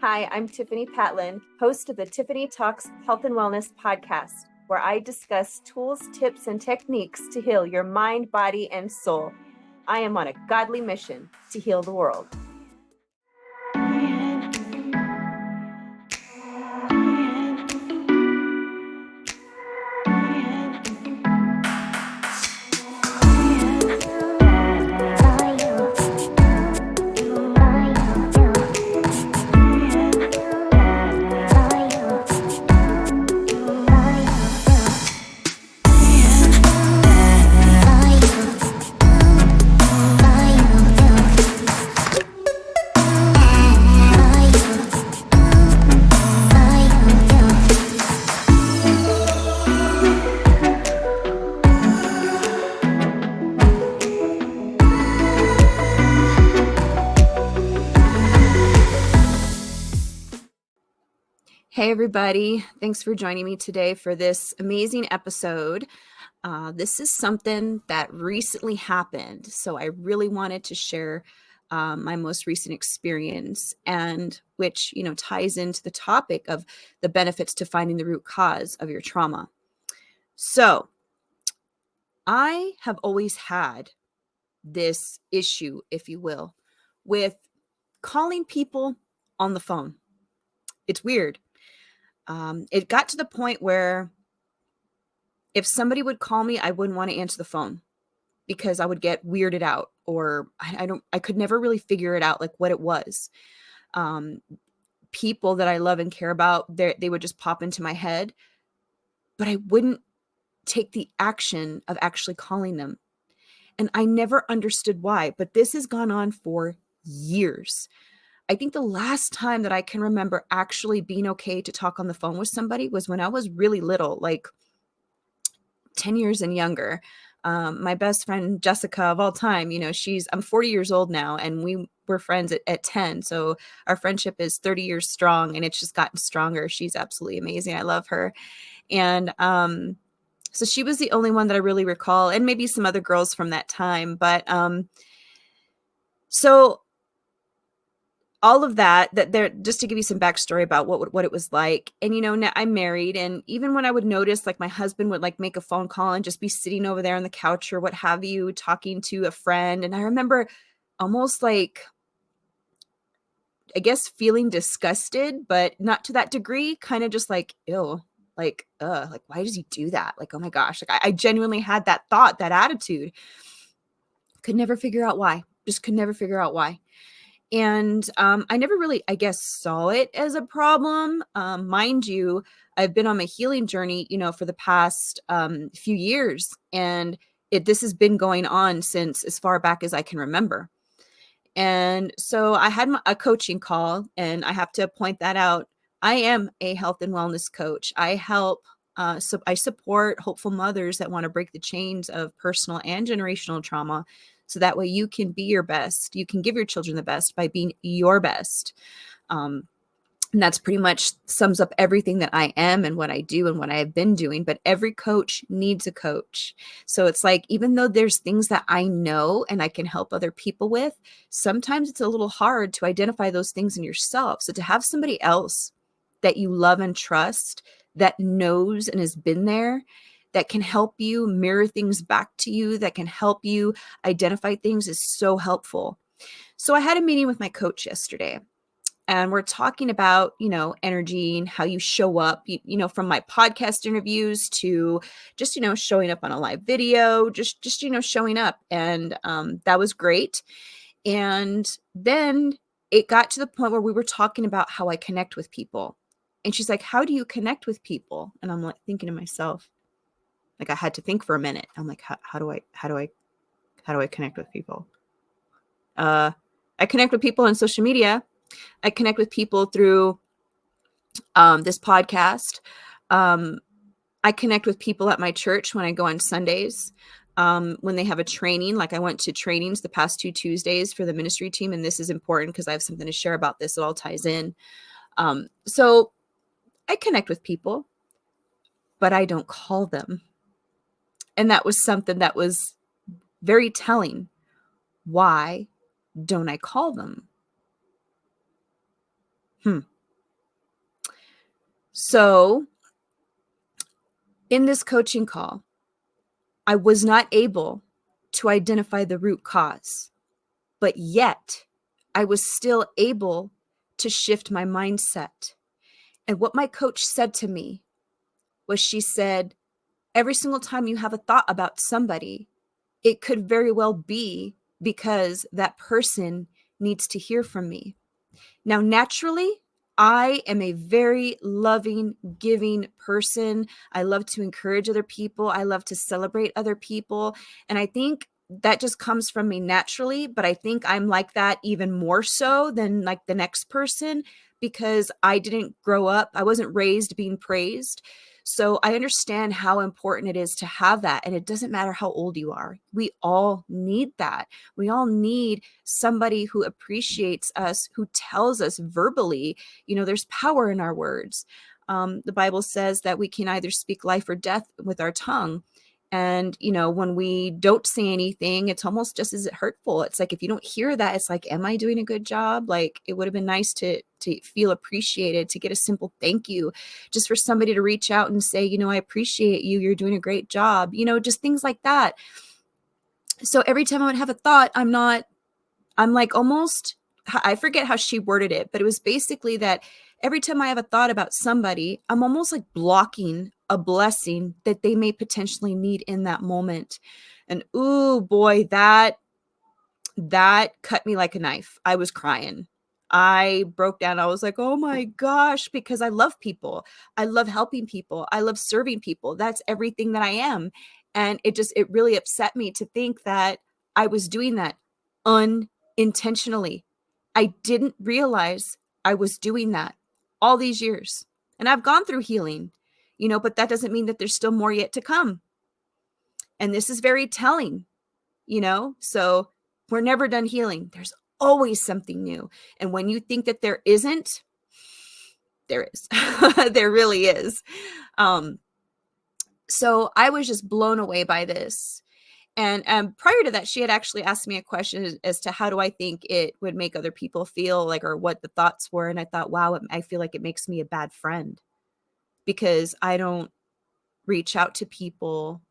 Hi, I'm Tiffani Patland, host of the Tiffani Talks Health and Wellness podcast, where I discuss tools, tips, and techniques to heal your mind, body, and soul. I am on a godly mission to heal the world. Hey, everybody. Thanks for joining me today for this amazing episode. This is something that recently happened, so I really wanted to share my most recent experience, and which, ties into the topic of the benefits to finding the root cause of your trauma. So I have always had this issue, if you will, with calling people on the phone. It's weird. It got to the point where if somebody would call me, I wouldn't want to answer the phone because I would get weirded out, or I could never really figure it out, like what it was. People that I love and care about, they would just pop into my head, but I wouldn't take the action of actually calling them. And I never understood why, but this has gone on for years. I think the last time that I can remember actually being okay to talk on the phone with somebody was when I was really little, like 10 years and younger. My best friend, Jessica, of all time, I'm 40 years old now, and we were friends at 10. So our friendship is 30 years strong, and it's just gotten stronger. She's absolutely amazing. I love her. And so she was the only one that I really recall, and maybe some other girls from that time. But so all of that there, just to give you some backstory about what it was like. And, now I'm married. And even when I would notice, like, my husband would like make a phone call and just be sitting over there on the couch or what have you, talking to a friend. And I remember almost like, I guess, feeling disgusted, but not to that degree, kind of just like, ew, like, why does he do that? Like, oh my gosh. Like I genuinely had that thought, that attitude. Could never figure out why. Just could never figure out why. And I never really, I guess, saw it as a problem. Mind you, I've been on my healing journey, for the past few years. And this has been going on since as far back as I can remember. And so I had a coaching call, and I have to point that out. I am a health and wellness coach. I help, so I support hopeful mothers that want to break the chains of personal and generational trauma. So that way you can be your best. You can give your children the best by being your best. And that's pretty much sums up everything that I am and what I do and what I have been doing. But every coach needs a coach. So it's like, even though there's things that I know and I can help other people with, sometimes it's a little hard to identify those things in yourself. So to have somebody else that you love and trust, that knows and has been there, that can help you mirror things back to you, that can help you identify things, is so helpful. So I had a meeting with my coach yesterday, and we're talking about, energy and how you show up, from my podcast interviews to just, showing up on a live video, just showing up. And that was great. And then it got to the point where we were talking about how I connect with people. And she's like, how do you connect with people? And I'm like thinking to myself, like, I had to think for a minute. I'm like, how do I connect with people? I connect with people on social media. I connect with people through this podcast. I connect with people at my church when I go on Sundays. When they have a training, like I went to trainings the past 2 Tuesdays for the ministry team. And this is important because I have something to share about this. It all ties in. So I connect with people, but I don't call them. And that was something that was very telling. Why don't I call them? So in this coaching call, I was not able to identify the root cause, but yet I was still able to shift my mindset. And what my coach said to me was, she said, every single time you have a thought about somebody, it could very well be because that person needs to hear from me. Now, naturally, I am a very loving, giving person. I love to encourage other people. I love to celebrate other people. And I think that just comes from me naturally. But I think I'm like that even more so than like the next person, because I didn't grow up, I wasn't raised being praised. So I understand how important it is to have that. And it doesn't matter how old you are. We all need that. We all need somebody who appreciates us, who tells us verbally, there's power in our words. The Bible says that we can either speak life or death with our tongue. And, when we don't say anything, it's almost just as hurtful. It's like, if you don't hear that, it's like, am I doing a good job? Like, it would have been nice to feel appreciated, to get a simple thank you, just for somebody to reach out and say, I appreciate you. You're doing a great job, just things like that. So every time I would have a thought, I'm like almost, I forget how she worded it, but it was basically that every time I have a thought about somebody, I'm almost like blocking a blessing that they may potentially need in that moment. And ooh, boy, that cut me like a knife. I was crying. I broke down. I was like, oh my gosh, because I love people. I love helping people. I love serving people. That's everything that I am. And it really upset me to think that I was doing that unintentionally. I didn't realize I was doing that all these years. And I've gone through healing, but that doesn't mean that there's still more yet to come. And this is very telling, so we're never done healing. There's always something new. And when you think that there isn't, there is. There really is. So I was just blown away by this. And prior to that, she had actually asked me a question as to how do I think it would make other people feel, like, or what the thoughts were. And I thought, wow, I feel like it makes me a bad friend because I don't reach out to people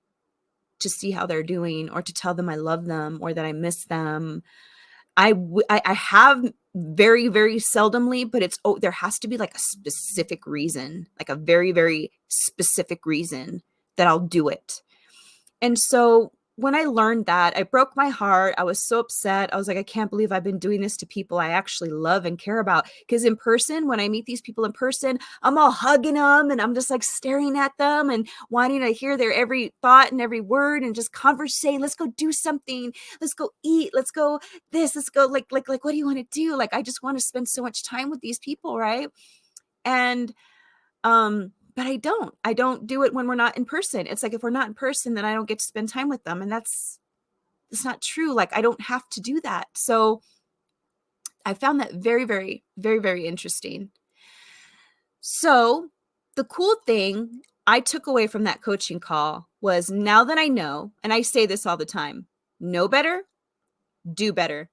to see how they're doing, or to tell them I love them or that I miss them. I have very, very seldomly, but there has to be like a specific reason, like a very, very specific reason that I'll do it. And so when I learned that, I broke my heart. I was so upset. I was like, I can't believe I've been doing this to people I actually love and care about. Because in person, when I meet these people in person, I'm all hugging them and I'm just like staring at them and wanting to hear their every thought and every word and just conversate. Let's go do something. Let's go eat. Let's go this. Let's go like, what do you want to do? Like, I just want to spend so much time with these people, right? And but I don't do it when we're not in person. It's like, if we're not in person, then I don't get to spend time with them. And that's not true. Like, I don't have to do that. So I found that very, very, very, very interesting. So the cool thing I took away from that coaching call was, now that I know, and I say this all the time, know better, do better.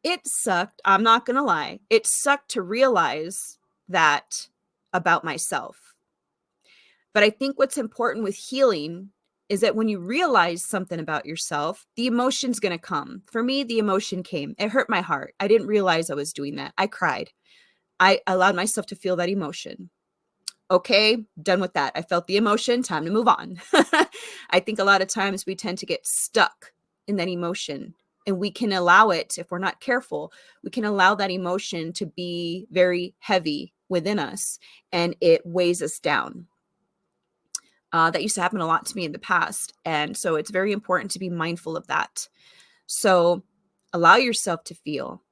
It sucked. I'm not going to lie. It sucked to realize that about myself. But I think what's important with healing is that when you realize something about yourself, the emotion's going to come. For me, the emotion came. It hurt my heart. I didn't realize I was doing that. I cried. I allowed myself to feel that emotion. Okay, done with that. I felt the emotion. Time to move on. I think a lot of times we tend to get stuck in that emotion, and we can allow it, if we're not careful, we can allow that emotion to be very heavy within us, and it weighs us down. That used to happen a lot to me in the past. And so it's very important to be mindful of that. So allow yourself to feel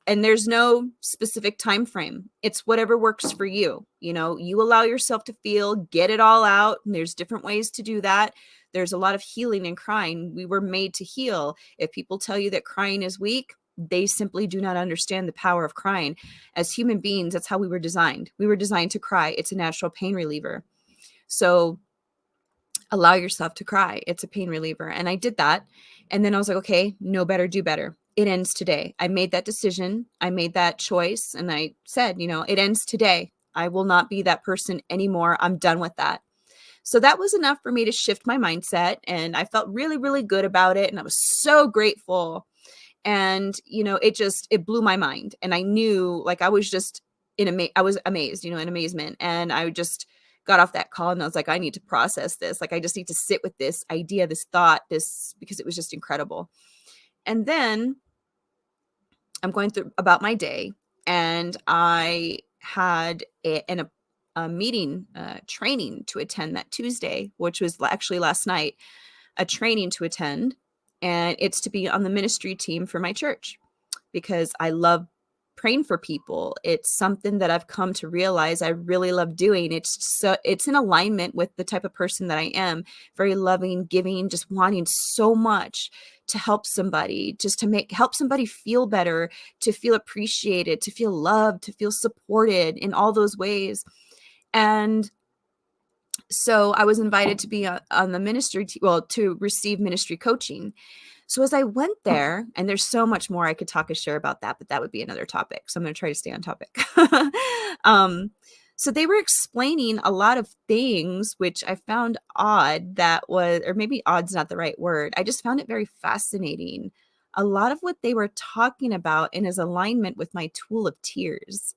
and there's no specific time frame. It's whatever works for you. You allow yourself to feel, get it all out. And there's different ways to do that. There's a lot of healing in crying. We were made to heal. If people tell you that crying is weak, they simply do not understand the power of crying. As human beings, that's how we were designed. We were designed to cry. It's a natural pain reliever. So allow yourself to cry. It's a pain reliever. And I did that. And then I was like, okay, know better, do better. It ends today. I made that decision. I made that choice. And I said, it ends today. I will not be that person anymore. I'm done with that. So that was enough for me to shift my mindset. And I felt really, really good about it. And I was so grateful. And, it blew my mind. And I knew, like, I was just I was amazed, in amazement. And I just got off that call and I was like, I need to process this. Like, I just need to sit with this idea, this thought, because it was just incredible. And then I'm going through about my day, and I had a meeting, training to attend that Tuesday, which was actually last night, a training to attend. And it's to be on the ministry team for my church because I love praying for people. It's something that I've come to realize I really love doing. It's in alignment with the type of person that I am, very loving, giving, just wanting so much to help somebody, just to help somebody feel better, to feel appreciated, to feel loved, to feel supported in all those ways. And so I was invited to be on the ministry, to receive ministry coaching. So as I went there, and there's so much more I could talk and share about that, but that would be another topic. So I'm going to try to stay on topic. So they were explaining a lot of things, which I found odd, or maybe odd's not the right word. I just found it very fascinating. A lot of what they were talking about in his alignment with my Tool of T.E.A.R.S.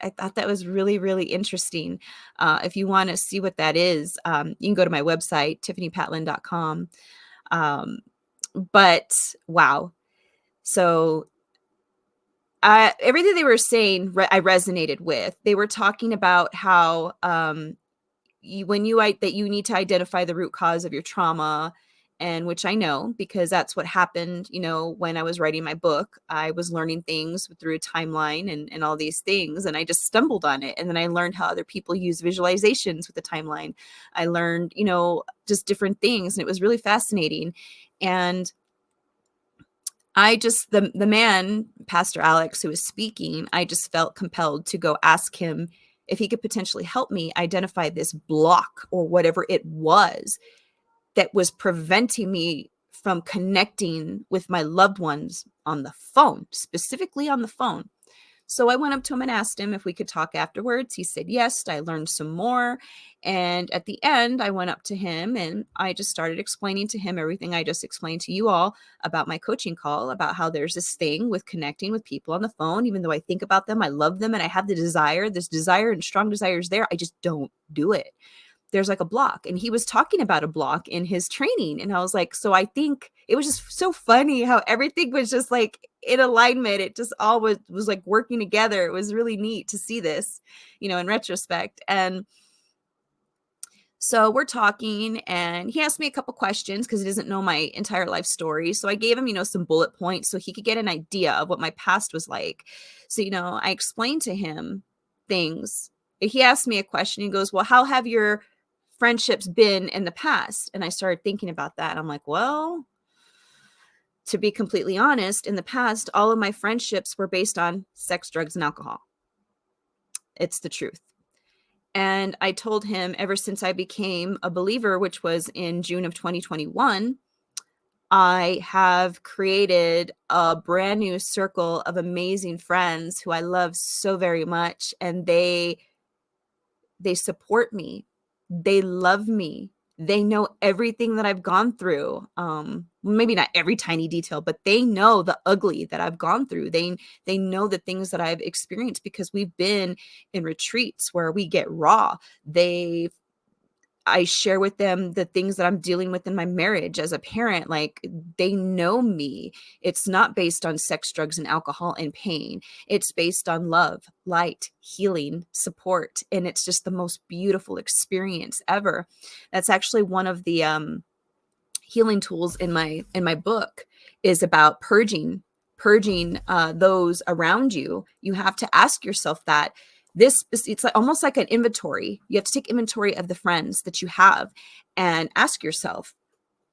I thought that was really, really interesting. If you want to see what that is, you can go to my website, tiffanipatlin.com. But wow. So everything they were saying, I resonated with. They were talking about how you need to identify the root cause of your trauma, and which I know because that's what happened. When I was writing my book, I was learning things through a timeline and all these things, and I just stumbled on it. And then I learned how other people use visualizations with the timeline. I learned, just different things, and it was really fascinating. And the man, Pastor Alex, who was speaking, I just felt compelled to go ask him if he could potentially help me identify this block or whatever it was that was preventing me from connecting with my loved ones on the phone, specifically on the phone. So I went up to him and asked him if we could talk afterwards. He said yes. I learned some more. And at the end, I went up to him and I just started explaining to him everything I just explained to you all about my coaching call, about how there's this thing with connecting with people on the phone. Even though I think about them, I love them, and I have this desire and strong desires there, I just don't do it. There's like a block. And he was talking about a block in his training. And I was like, so I think it was just so funny how everything was just like in alignment. It just all was like working together. It was really neat to see this, in retrospect. And so we're talking, and he asked me a couple questions because he doesn't know my entire life story. So I gave him, some bullet points so he could get an idea of what my past was like. So, I explained to him things. He asked me a question. He goes, well, how have your friendships been in the past? And I started thinking about that. I'm like, well, to be completely honest, in the past, all of my friendships were based on sex, drugs, and alcohol. It's the truth. And I told him ever since I became a believer, which was in June of 2021, I have created a brand new circle of amazing friends who I love so very much. And they support me. They love me. They know everything that I've gone through. Maybe not every tiny detail, but they know the ugly that I've gone through. They know the things that I've experienced because we've been in retreats where we get raw. I share with them the things that I'm dealing with in my marriage as a parent. Like, they know me. It's not based on sex, drugs, and alcohol and pain. It's based on love, light, healing, support. And it's just the most beautiful experience ever. That's actually one of the healing tools in my book, is about purging those around you. You have to ask yourself that. It's almost like an inventory. You have to take inventory of the friends that you have and ask yourself,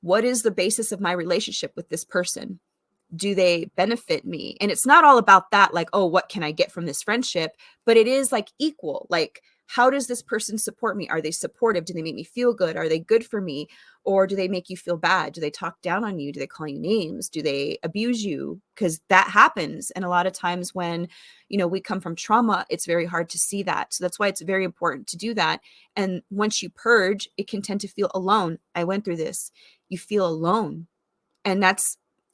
what is the basis of my relationship with this person? Do they benefit me? And it's not all about that, like, oh, what can I get from this friendship? But it is like equal. Like, How does this person support me? Are they supportive? Do they make me feel good? Are they good for me? Or do they make you feel bad? Do they talk down on you? Do they call you names? Do they abuse you? Because that happens. And a lot of times when, we come from trauma, it's very hard to see that. So that's why it's very important to do that. And once you purge, it can tend to feel alone. I went through this. You feel alone. And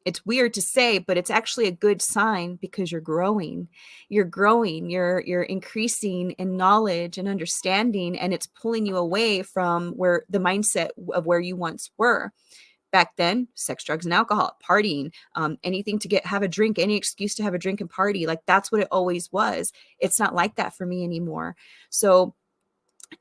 it's weird to say, but it's actually a good sign because you're growing. You're increasing in knowledge and understanding, and it's pulling you away from where the mindset of where you once were. Back then, sex, drugs, and alcohol, partying, anything to have a drink, any excuse to have a drink and party. Like that's what it always was. It's not like that for me anymore. So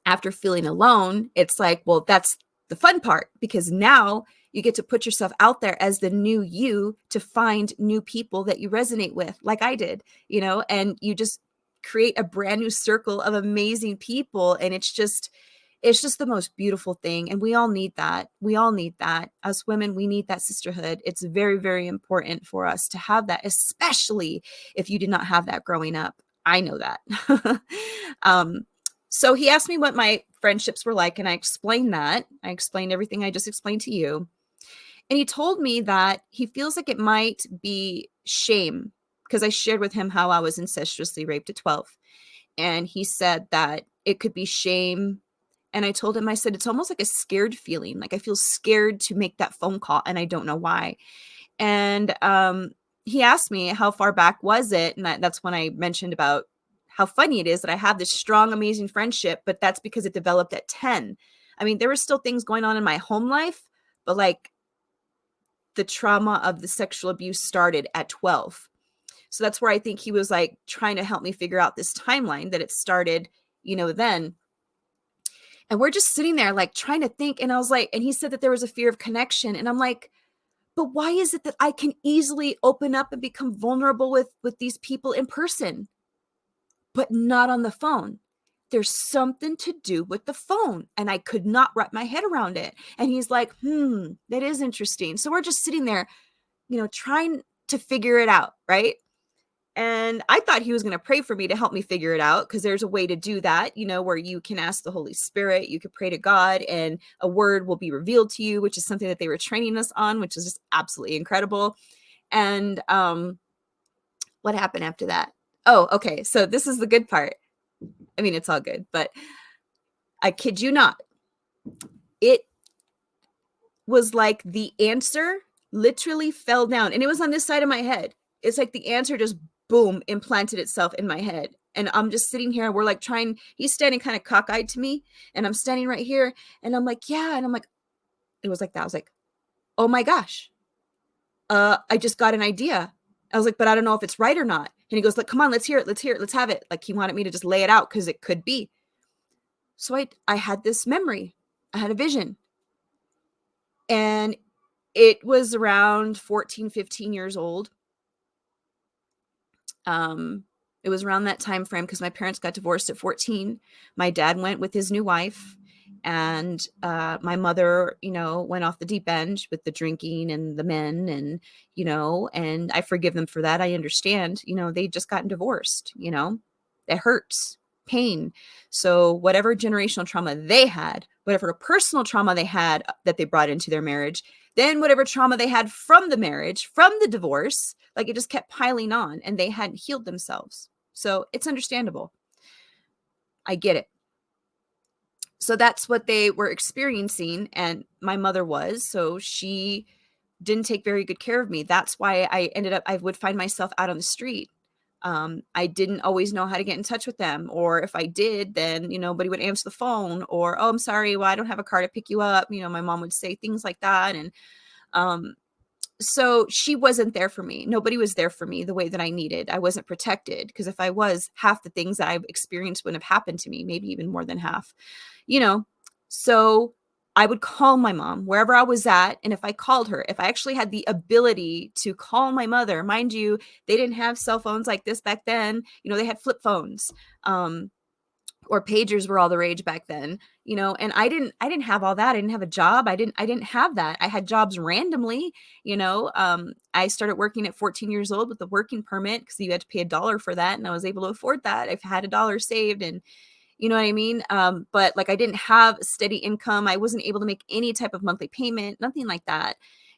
after feeling alone, it's like, well, that's the fun part, because now you get to put yourself out there as the new you to find new people that you resonate with, like I did, and you just create a brand new circle of amazing people. And it's just the most beautiful thing. And we all need that. We all need that. Us women, we need that sisterhood. It's very, very important for us to have that, especially if you did not have that growing up. I know that. So he asked me what my friendships were like, and I explained that. I explained everything I just explained to you. And he told me that he feels like it might be shame, because I shared with him how I was incestuously raped at 12. And he said that it could be shame. And I told him, I said, it's almost like a scared feeling. Like I feel scared to make that phone call, and I don't know why. And he asked me how far back was it? And that's when I mentioned about how funny it is that I have this strong, amazing friendship, but that's because it developed at 10. I mean, there were still things going on in my home life, but like the trauma of the sexual abuse started at 12. So that's where I think he was like trying to help me figure out this timeline, that it started, then. And we're just sitting there like trying to think. And I was like, and he said that there was a fear of connection. And I'm like, but why is it that I can easily open up and become vulnerable with these people in person, but not on the phone? There's something to do with the phone. And I could not wrap my head around it. And he's like, that is interesting. So we're just sitting there, trying to figure it out. Right. And I thought he was going to pray for me to help me figure it out, because there's a way to do that, where you can ask the Holy Spirit, you could pray to God, and a word will be revealed to you, which is something that they were training us on, which is just absolutely incredible. And what happened after that? Oh, okay. So this is the good part. I mean, it's all good, but I kid you not. It was like the answer literally fell down, and it was on this side of my head. It's like the answer just boom, implanted itself in my head. And I'm just sitting here, and we're like he's standing kind of cockeyed to me, and I'm standing right here, and I'm like, yeah. And I'm like, it was like that. I was like, oh my gosh. I just got an idea. I was like, but I don't know if it's right or not. And he goes, like, come on, let's hear it. Let's hear it. Let's have it. Like he wanted me to just lay it out, because it could be. So I had this memory. I had a vision. And it was around 14, 15 years old. It was around that time frame, because my parents got divorced at 14. My dad went with his new wife, and my mother, went off the deep end with the drinking and the men, and and I forgive them for that. I understand, they just gotten divorced. It hurts, pain. So whatever generational trauma they had, whatever personal trauma they had that they brought into their marriage, then whatever trauma they had from the marriage, from the divorce, like it just kept piling on, and they hadn't healed themselves. So it's understandable. I get it. So that's what they were experiencing. And my mother was, so she didn't take very good care of me. That's why I would find myself out on the street. I didn't always know how to get in touch with them. Or if I did, then, nobody would answer the phone, or, oh, I'm sorry, well, I don't have a car to pick you up. My mom would say things like that. And so she wasn't there for me. Nobody was there for me the way that I needed. I wasn't protected, because if I was, half the things that I've experienced wouldn't have happened to me, maybe even more than half, So I would call my mom wherever I was at. And if I called her, if I actually had the ability to call my mother, mind you, they didn't have cell phones like this back then. They had flip phones. Or pagers were all the rage back then, and I didn't have all that. I didn't have a job. I didn't have that. I had jobs randomly, I started working at 14 years old with a working permit, because you had to pay $1 for that. And I was able to afford that. I've had $1 saved, and, You know what I mean? But like I didn't have a steady income. I wasn't able to make any type of monthly payment, nothing like that.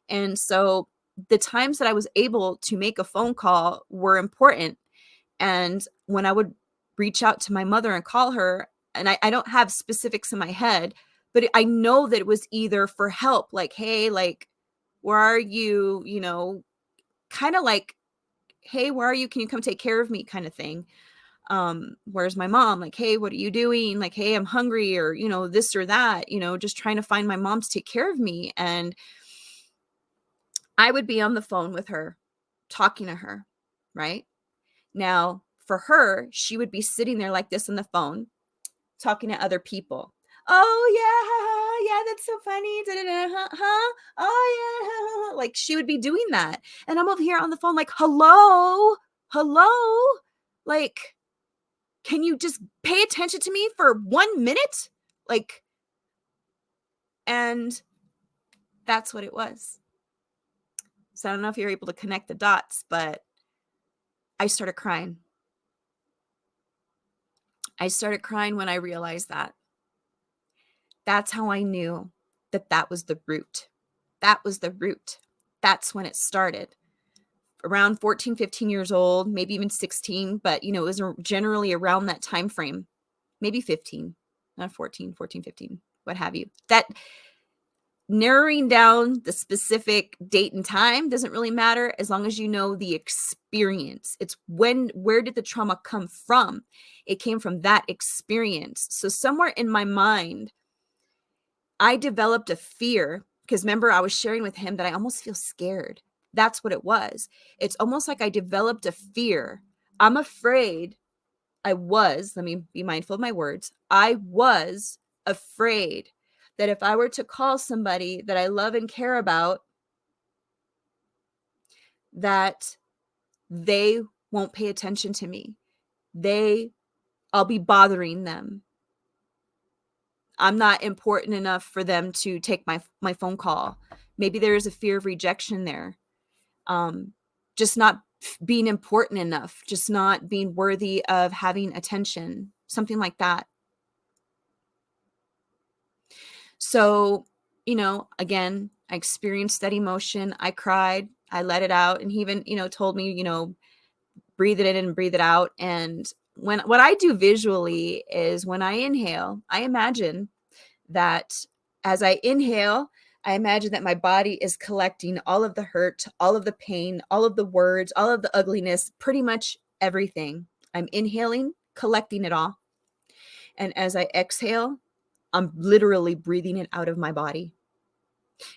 And so the times that I was able to make a phone call were important. And when I would reach out to my mother and call her, and I don't have specifics in my head, but I know that it was either for help, like, hey, like, where are you? You know, kind of like, hey, where are you? Can you come take care of me? Kind of thing. Where's my mom? Like, hey, what are you doing? Like, hey, I'm hungry, or, you know, this or that, you know, just trying to find my mom to take care of me. And I would be on the phone with her, talking to her, right? Now, for her, she would be sitting there like this on the phone, talking to other people. Oh, yeah, yeah, that's so funny. Da, da, da, huh? Oh, yeah. Like she would be doing that. And I'm over here on the phone, like, hello, hello. Like, can you just pay attention to me for 1 minute? Like, and that's what it was. So I don't know if you're able to connect the dots, but I started crying. I started crying when I realized that. That's how I knew that that was the root. That was the root. That's when it started. Around 14, 15 years old, maybe even 16, but you know, it was generally around that time frame. Maybe 15, not 14, 14, 15, what have you. That narrowing down the specific date and time doesn't really matter as long as you know the experience. It's where did the trauma come from? It came from that experience. So somewhere in my mind, I developed a fear because remember, I was sharing with him that I almost feel scared. That's what it was. It's almost like I developed a fear. I'm afraid. Let me be mindful of my words. I was afraid that if I were to call somebody that I love and care about, that they won't pay attention to me. I'll be bothering them. I'm not important enough for them to take my phone call. Maybe there is a fear of rejection there. Just not being important enough, just not being worthy of having attention, something like that. So, you know, again, I experienced that emotion. I cried, I let it out. And he even, you know, told me, you know, breathe it in and breathe it out. And what I do visually is when I inhale, I imagine that as I inhale, I imagine that my body is collecting all of the hurt, all of the pain, all of the words, all of the ugliness, pretty much everything. I'm inhaling, collecting it all. And as I exhale, I'm literally breathing it out of my body.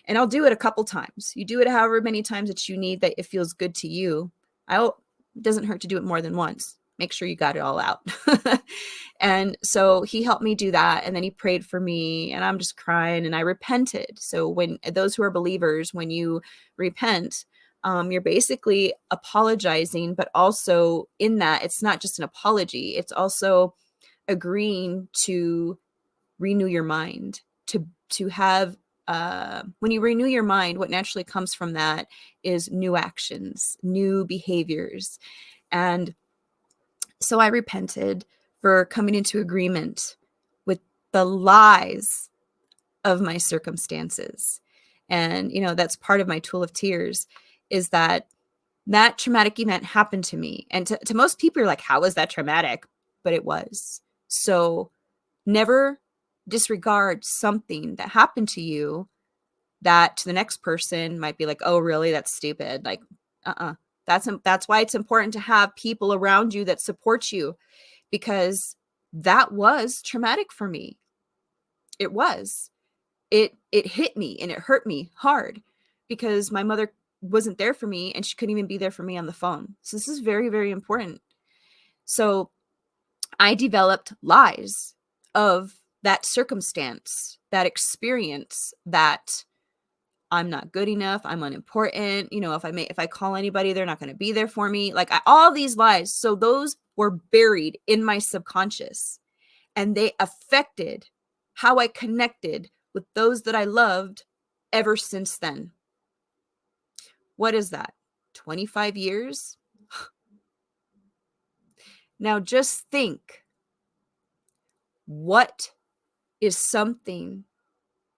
And I'll do it a couple times. You do it however many times that you need that it feels good to you. It doesn't hurt to do it more than once. Make sure you got it all out. And so he helped me do that. And then he prayed for me and I'm just crying and I repented. So when those who are believers, when you repent, you're basically apologizing, but also in that it's not just an apology. It's also agreeing to renew your mind, to have when you renew your mind, what naturally comes from that is new actions, new behaviors. And so I repented for coming into agreement with the lies of my circumstances. And, you know, that's part of my tool of tears is that that traumatic event happened to me. And to most people, you're like, how was that traumatic? But it was. So never disregard something that happened to you that to the next person might be like, oh, really? That's stupid. Like, that's why it's important to have people around you that support you, because that was traumatic for me. It was. It hit me and it hurt me hard because my mother wasn't there for me and she couldn't even be there for me on the phone. So this is very, very important. So I developed lies of that circumstance, that experience, that I'm not good enough, I'm unimportant, you know, if I call anybody, they're not going to be there for me. Like all these lies. So those were buried in my subconscious and they affected how I connected with those that I loved ever since then. What is that? 25 years? Now just think, What is something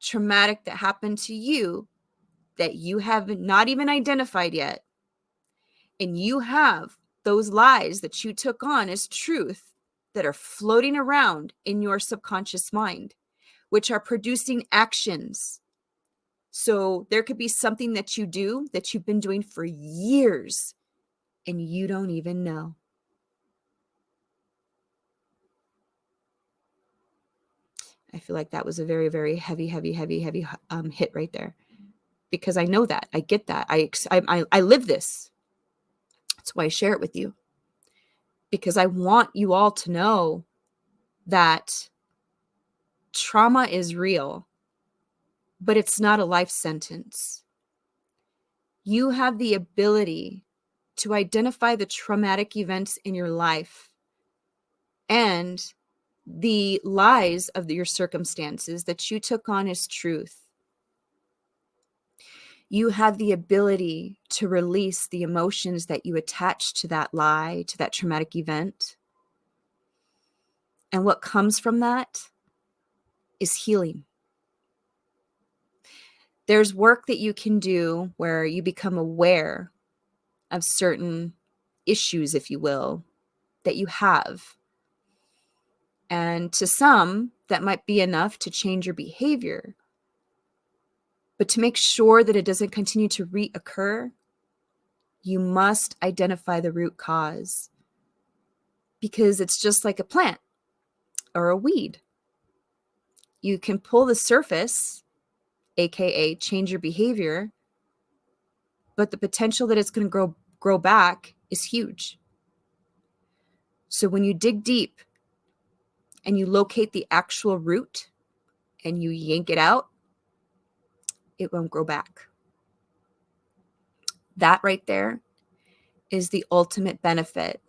traumatic that happened to you that you have not even identified yet? And you have those lies that you took on as truth that are floating around in your subconscious mind, which are producing actions. So there could be something that you do that you've been doing for years and you don't even know. I feel like that was a very, very heavy hit right there, because I know that. I get that. I live this. That's why I share it with you, because I want you all to know that trauma is real, but it's not a life sentence. You have the ability to identify the traumatic events in your life and the lies of your circumstances that you took on as truth. You have the ability to release the emotions that you attach to that lie, to that traumatic event. And what comes from that is healing. There's work that you can do where you become aware of certain issues, if you will, that you have. And to some, that might be enough to change your behavior. But to make sure that it doesn't continue to reoccur, you must identify the root cause, because it's just like a plant or a weed. You can pull the surface, aka change your behavior, but the potential that it's going to grow back is huge. So when you dig deep and you locate the actual root and you yank it out, it won't grow back. That right there is the ultimate benefit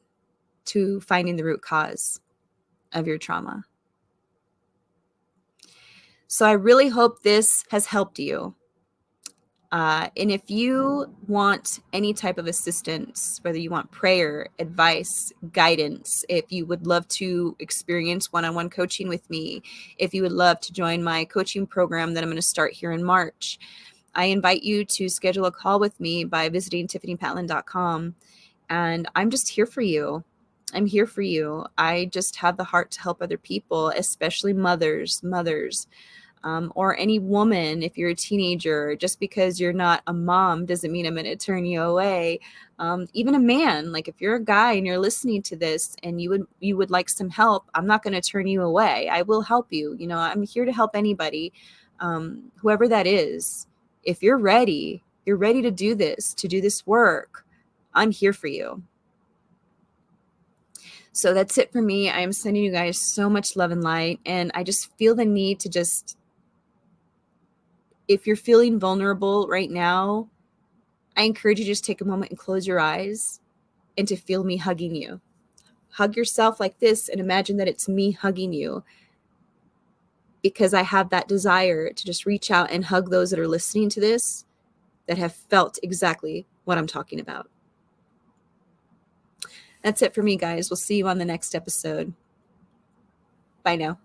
to finding the root cause of your trauma. So I really hope this has helped you. And if you want any type of assistance, whether you want prayer, advice, guidance, if you would love to experience one-on-one coaching with me, if you would love to join my coaching program that I'm going to start here in March, I invite you to schedule a call with me by visiting TiffaniPatlin.com. And I'm just here for you. I'm here for you. I just have the heart to help other people, especially mothers, or any woman. If you're a teenager, just because you're not a mom doesn't mean I'm going to turn you away. Even a man, like if you're a guy and you're listening to this and you would like some help, I'm not going to turn you away. I will help you. You know, I'm here to help anybody, whoever that is. If you're ready to do this work, I'm here for you. So that's it for me. I am sending you guys so much love and light. And I just feel the need to just, if you're feeling vulnerable right now, I encourage you to just take a moment and close your eyes and to feel me hugging you. Hug yourself like this and imagine that it's me hugging you, because I have that desire to just reach out and hug those that are listening to this that have felt exactly what I'm talking about. That's it for me, guys. We'll see you on the next episode. Bye now.